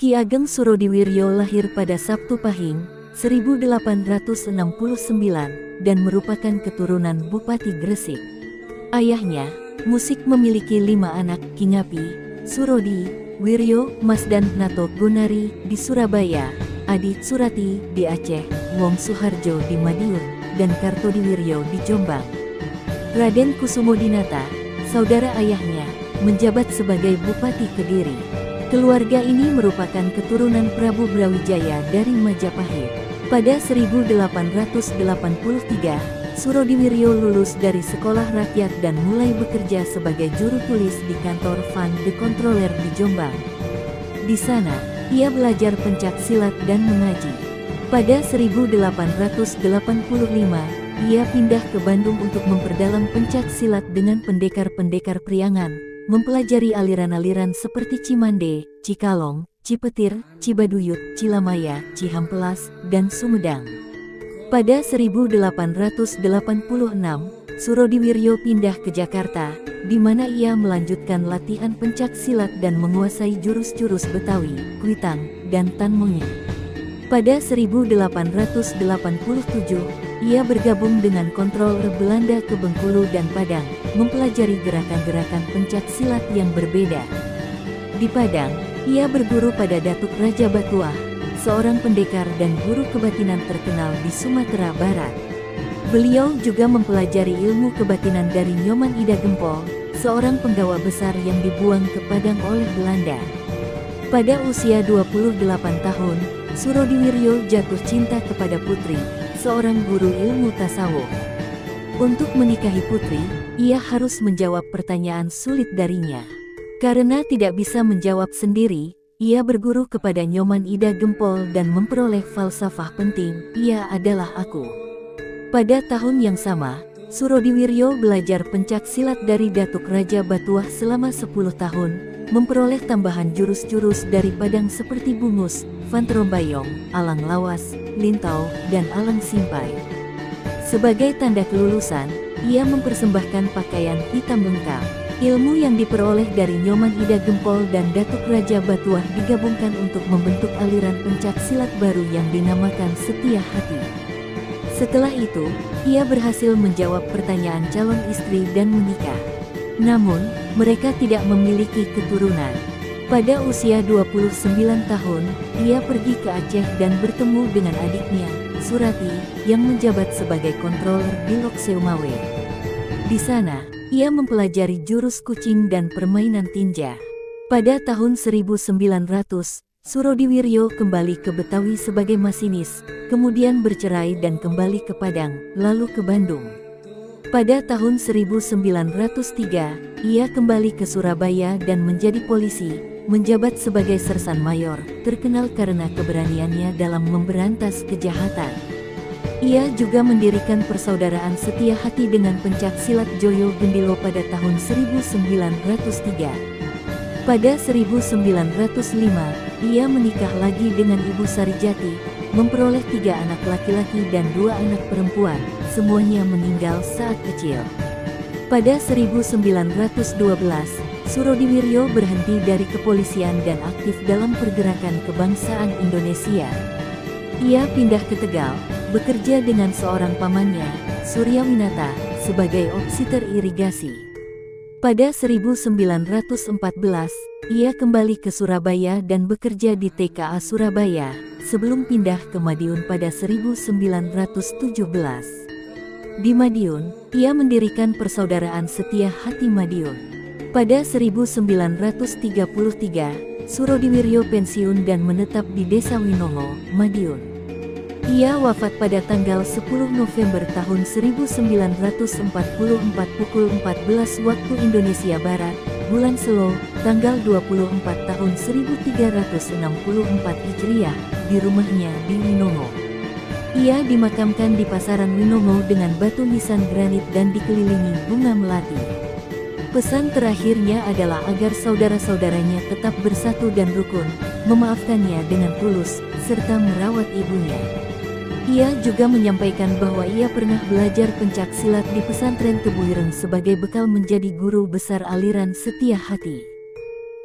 Ki Ageng Surodiwiryo lahir pada Sabtu Pahing, 1869 dan merupakan keturunan Bupati Gresik. Ayahnya, musik memiliki 5 anak, Ki Ngapi, Surodi, Wiryo, Mas dan Nato Gunari di Surabaya, Adi Surati di Aceh, Wong Suharjo di Madiun, dan Kartodiwiryo di Jombang. Raden Kusumodinata, saudara ayahnya, menjabat sebagai Bupati Kediri. Keluarga ini merupakan keturunan Prabu Brawijaya dari Majapahit. Pada 1883, Surodiwiryo lulus dari sekolah rakyat dan mulai bekerja sebagai juru tulis di kantor Van de Controller di Jombang. Di sana, ia belajar pencak silat dan mengaji. Pada 1885, ia pindah ke Bandung untuk memperdalam pencak silat dengan pendekar-pendekar Priangan, mempelajari aliran-aliran seperti Cimande, Cikalong, Cipetir, Cibaduyut, Cilamaya, Cihampelas, dan Sumedang. Pada 1886, Surodiwiryo pindah ke Jakarta, di mana ia melanjutkan latihan pencak silat dan menguasai jurus-jurus Betawi, Kuitang, dan Tanmongi. Pada 1887, ia bergabung dengan Controller Belanda ke Bengkulu dan Padang, mempelajari gerakan-gerakan pencak silat yang berbeda. Di Padang, ia berguru pada Datuk Raja Batuah, seorang pendekar dan guru kebatinan terkenal di Sumatera Barat. Beliau juga mempelajari ilmu kebatinan dari Nyoman Ida Gempol, seorang penggawa besar yang dibuang ke Padang oleh Belanda. Pada usia 28 tahun, Surodiwiryo jatuh cinta kepada Putri, seorang guru ilmu tasawuf. Untuk menikahi Putri, ia harus menjawab pertanyaan sulit darinya. Karena tidak bisa menjawab sendiri, ia berguru kepada Nyoman Ida Gempol dan memperoleh falsafah penting, "Ia adalah aku." Pada tahun yang sama, Surodiwiryo belajar pencak silat dari Datuk Raja Batuah selama 10 tahun, memperoleh tambahan jurus-jurus dari Padang seperti Bungus, Vantrombayong, Alang Lawas, Lintau, dan Alang Simpai. Sebagai tanda kelulusan, ia mempersembahkan pakaian hitam lengkap. Ilmu yang diperoleh dari Nyoman Ida Gempol dan Datuk Raja Batuah digabungkan untuk membentuk aliran pencak silat baru yang dinamakan Setia Hati. Setelah itu, ia berhasil menjawab pertanyaan calon istri dan menikah. Namun, mereka tidak memiliki keturunan. Pada usia 29 tahun, ia pergi ke Aceh dan bertemu dengan adiknya, Surati, yang menjabat sebagai kontroler di Lok Seumawe. Di sana, ia mempelajari jurus kucing dan permainan tinja. Pada tahun 1900, Surodiwiryo kembali ke Betawi sebagai masinis, kemudian bercerai dan kembali ke Padang, lalu ke Bandung. Pada tahun 1903, ia kembali ke Surabaya dan menjadi polisi, menjabat sebagai sersan mayor, terkenal karena keberaniannya dalam memberantas kejahatan. Ia juga mendirikan persaudaraan Setia Hati dengan pencak silat Joyo Gendilo pada tahun 1903. Pada 1905, ia menikah lagi dengan Ibu Sarijati, memperoleh 3 anak laki-laki dan 2 anak perempuan, semuanya meninggal saat kecil. Pada 1912, Surodiwiryo berhenti dari kepolisian dan aktif dalam pergerakan kebangsaan Indonesia. Ia pindah ke Tegal, bekerja dengan seorang pamannya, Suryawinata, sebagai officer irigasi. Pada 1914, ia kembali ke Surabaya dan bekerja di TKA Surabaya, sebelum pindah ke Madiun pada 1917. Di Madiun, ia mendirikan persaudaraan Setia Hati Madiun. Pada 1933, Surodiwiryo pensiun dan menetap di Desa Winongo, Madiun. Ia wafat pada tanggal 10 November tahun 1944 pukul 14 waktu Indonesia Barat, bulan Selo, tanggal 24 tahun 1364 Hijriah, di rumahnya di Winongo. Ia dimakamkan di Pasaran Winongo dengan batu nisan granit dan dikelilingi bunga melati. Pesan terakhirnya adalah agar saudara-saudaranya tetap bersatu dan rukun, memaafkannya dengan tulus, serta merawat ibunya. Ia juga menyampaikan bahwa ia pernah belajar pencak silat di pesantren Tebuireng sebagai bekal menjadi guru besar aliran Setia Hati.